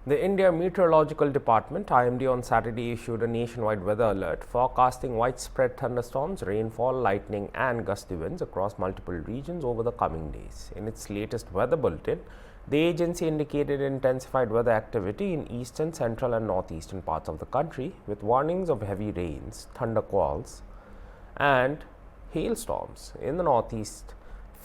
The India Meteorological Department (IMD) on Saturday issued a nationwide weather alert forecasting widespread thunderstorms, rainfall, lightning and gusty winds across multiple regions over the coming days. In its latest weather bulletin, the agency indicated intensified weather activity in eastern, central and northeastern parts of the country with warnings of heavy rains, thundersqualls and hailstorms. In the northeast,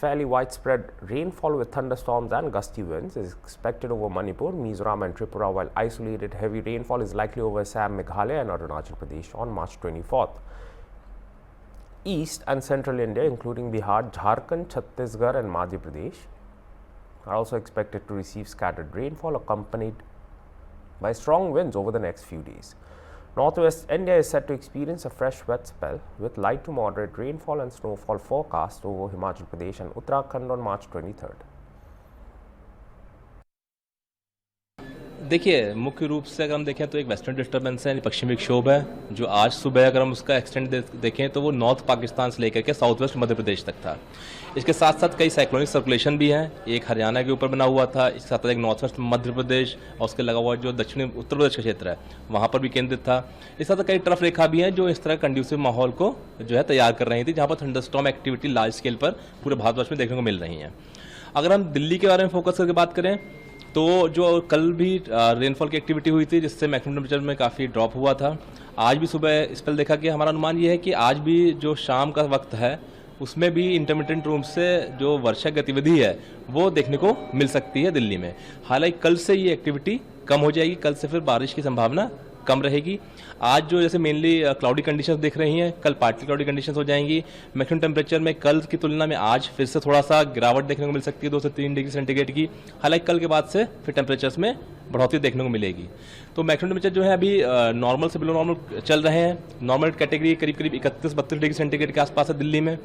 fairly widespread rainfall with thunderstorms and gusty winds is expected over Manipur, Mizoram and Tripura, while isolated heavy rainfall is likely over Assam, Meghalaya and Arunachal Pradesh on March 24th. East and central India, including Bihar, Jharkhand, Chhattisgarh and Madhya Pradesh, are also expected to receive scattered rainfall accompanied by strong winds over the next few days. Northwest India is set to experience a fresh wet spell with light to moderate rainfall and snowfall forecast over Himachal Pradesh and Uttarakhand on March 23rd. देखिए, मुख्य रूप से अगर हम देखें तो एक western disturbance है, पश्चिमी विक्षोभ है, जो आज सुबह अगर हम उसका एक्सटेंड देखें तो वो नॉर्थ पाकिस्तान से लेकर के साउथ वेस्ट मध्य प्रदेश तक था। इसके साथ साथ कई साइक्लोनिक सर्कुलेशन भी हैं, एक हरियाणा के ऊपर बना हुआ था, इसके साथ एक नॉर्थ वेस्ट मध्य प्रदेश और उसके लगा हुआ जो दक्षिणी उत्तर प्रदेश का क्षेत्र है वहाँ पर भी केंद्रित था। इसके साथ कई ट्रफ रेखा भी हैं जो इस तरह कंड्यूसिव माहौल को जो है तैयार कर रही थी, जहाँ पर थंडरस्टॉर्म एक्टिविटी लार्ज स्केल पर पूरे भारतवर्ष में देखने को मिल रही है। अगर हम दिल्ली के बारे में फोकस करके बात करें तो जो कल भी रेनफॉल की एक्टिविटी हुई थी जिससे मैक्सिमम टेम्परेचर में काफ़ी ड्रॉप हुआ था। आज भी सुबह स्पेल देखा गया। हमारा अनुमान ये है कि आज भी जो शाम का वक्त है उसमें भी इंटरमिटेंट रूप से जो वर्षा गतिविधि है वो देखने को मिल सकती है दिल्ली में। हालांकि कल से ये एक्टिविटी कम हो जाएगी, कल से फिर बारिश की संभावना कम रहेगी। आज जो जैसे मेनली क्लाउडी कंडीशंस दिख रही हैं, कल पार्टली क्लाउडी कंडीशंस हो जाएंगी। मैक्सिमम टेम्परेचर में कल की तुलना में आज फिर से थोड़ा सा गिरावट देखने को मिल सकती है 2 से 3 डिग्री सेंटीग्रेड की। हालांकि कल के बाद से फिर टेम्परेचर्स में बढ़ोतरी देखने को मिलेगी। तो मैक्सिमम टेम्परेचर जो है अभी नॉर्मल से बिलो नॉर्मल चल रहे हैं। नॉर्मल कैटेगरी करीब 31-32 डिग्री सेंटीग्रेड के आसपास है दिल्ली में।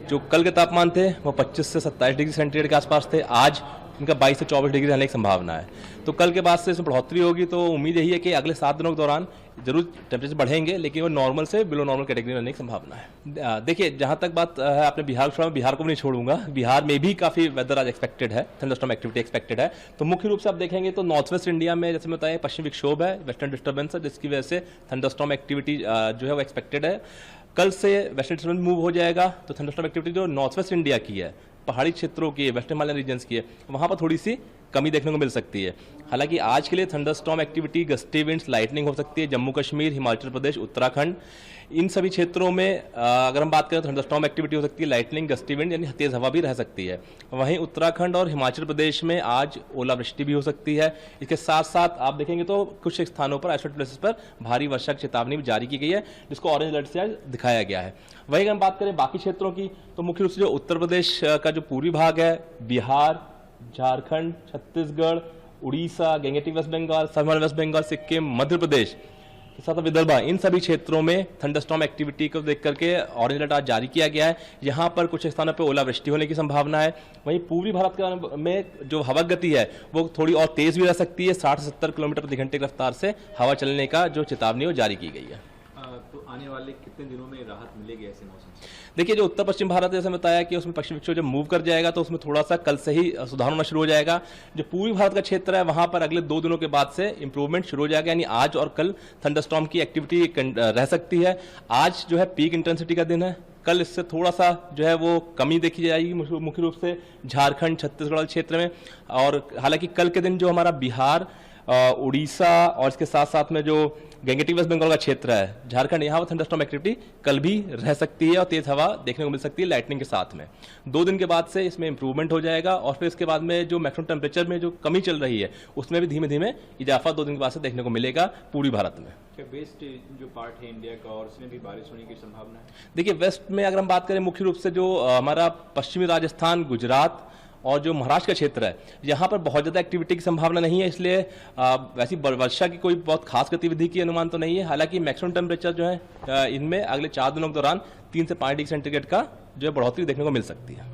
जो कल के तापमान थे वो 25 से 27 डिग्री सेंटीग्रेड के आसपास थे, आज इनका 22 से 24 डिग्री रहने की संभावना है। तो कल के बाद से इसमें बढ़ोतरी होगी, तो उम्मीद यही है कि अगले 7 दिनों के दौरान जरूर टेम्परेचर बढ़ेंगे, लेकिन वो नॉर्मल से बिलो नॉर्मल कैटेगरी रहने की संभावना है। देखिए, जहाँ तक बात है आपने बिहार छोड़ा, बिहार को भी नहीं छोड़ूंगा। बिहार में भी काफ़ी वेदर आज एक्सपेक्टेड है, थंडरस्टॉर्म एक्टिविटी एक्सपेक्टेड है। तो मुख्य रूप से आप देखेंगे तो नॉर्थ वेस्ट इंडिया में जैसे मैं बताया पश्चिमी विक्षोभ है, वेस्टर्न डिस्टर्बेंस है, जिसकी वजह से थंडरस्टॉर्म एक्टिविटी जो है वो एक्सपेक्टेड है। कल से वेस्टर्न डिस्टर्बेंस मूव हो जाएगा तो थंडरस्टॉर्म एक्टिविटी जो नॉर्थ वेस्ट इंडिया की है, पहाड़ी क्षेत्रों की, वेस्ट हिमालयन रीजन्स की है, वहां पर थोड़ी सी कमी देखने को मिल सकती है। हालांकि आज के लिए thunderstorm activity, gusty winds, lightning हो सकती है जम्मू कश्मीर, हिमाचल प्रदेश, उत्तराखंड, इन सभी क्षेत्रों में अगर हम बात करें तो थंडरस्टॉर्म एक्टिविटी हो सकती है, लाइटनिंग, गस्टी विंड यानी तेज हवा भी रह सकती है। वहीं उत्तराखंड और हिमाचल प्रदेश में आज ओलावृष्टि भी हो सकती है। इसके साथ साथ आप देखेंगे तो कुछ स्थानों पर आइसोलेटेड प्लेसेस पर भारी वर्षा की चेतावनी भी जारी की गई है, जिसको ऑरेंज अलर्ट से आज दिखाया गया है। वहीं अगर हम बात करें बाकी क्षेत्रों की तो मुख्य रूप से जो उत्तर प्रदेश का जो पूर्वी भाग है, बिहार, झारखंड, छत्तीसगढ़, उड़ीसा, गंगेटिक वेस्ट बंगाल, सबमरीन वेस्ट बंगाल, सिक्किम, मध्य प्रदेश के साथ विदर्भ, इन सभी क्षेत्रों में थंडरस्टॉर्म एक्टिविटी को देख करके ऑरेंज अलर्ट आज जारी किया गया है। यहाँ पर कुछ स्थानों पर ओलावृष्टि होने की संभावना है। वहीं पूर्वी भारत में जो हवा गति है वो थोड़ी और तेज भी रह सकती है, 60 से 70 किलोमीटर प्रति घंटे की रफ्तार से हवा चलने का जो चेतावनी वो जारी की गई है। तो आने वाले कितने दिनों में राहत मिलेगी ऐसे मौसम से? देखिए, जो उत्तर पश्चिम भारत जैसे बताया कि उसमें पश्चिमी विक्षोभ जब मूव कर जाएगा तो उसमें थोड़ा सा कल से ही सुधार होना शुरू हो जाएगा। जो पूर्वी भारत का क्षेत्र है वहां पर अगले 2 दिनों के बाद से इंप्रूवमेंट शुरू हो जाएगा, यानी आज और कल थंडरस्टॉर्म की एक्टिविटी रह सकती है। आज जो है पीक इंटेंसिटी का दिन है, कल इससे थोड़ा सा जो है वो कमी देखी जाएगी मुख्य रूप से झारखंड, छत्तीसगढ़ क्षेत्र में। और हालांकि कल के दिन जो हमारा बिहार, उड़ीसा और इसके साथ साथ में जो गंगेटिक वेस्ट बंगाल का क्षेत्र है, झारखंड, यहाँ पर थंडरस्टॉर्म एक्टिविटी कल भी रह सकती है और तेज हवा देखने को मिल सकती है लाइटनिंग के साथ में। 2 दिन के बाद से इसमें इंप्रूवमेंट हो जाएगा और फिर इसके बाद में जो मैक्सिमम टेम्परेचर में जो कमी चल रही है उसमें भी धीमे धीमे इजाफा 2 दिन के बाद से देखने को मिलेगा पूर्वी भारत में। वेस्ट जो पार्ट है इंडिया का और उसमें भी बारिश होने की संभावना है? देखिए, वेस्ट में अगर हम बात करें मुख्य रूप से जो हमारा पश्चिमी राजस्थान, गुजरात और जो महाराष्ट्र का क्षेत्र है, यहाँ पर बहुत ज़्यादा एक्टिविटी की संभावना नहीं है, इसलिए वैसी वर्षा की कोई बहुत खास गतिविधि की अनुमान तो नहीं है। हालांकि मैक्सिमम टेम्परेचर जो है इनमें अगले 4 दिनों के दौरान 3 से 5 डिग्री सेंटीग्रेड का जो है बढ़ोतरी देखने को मिल सकती है।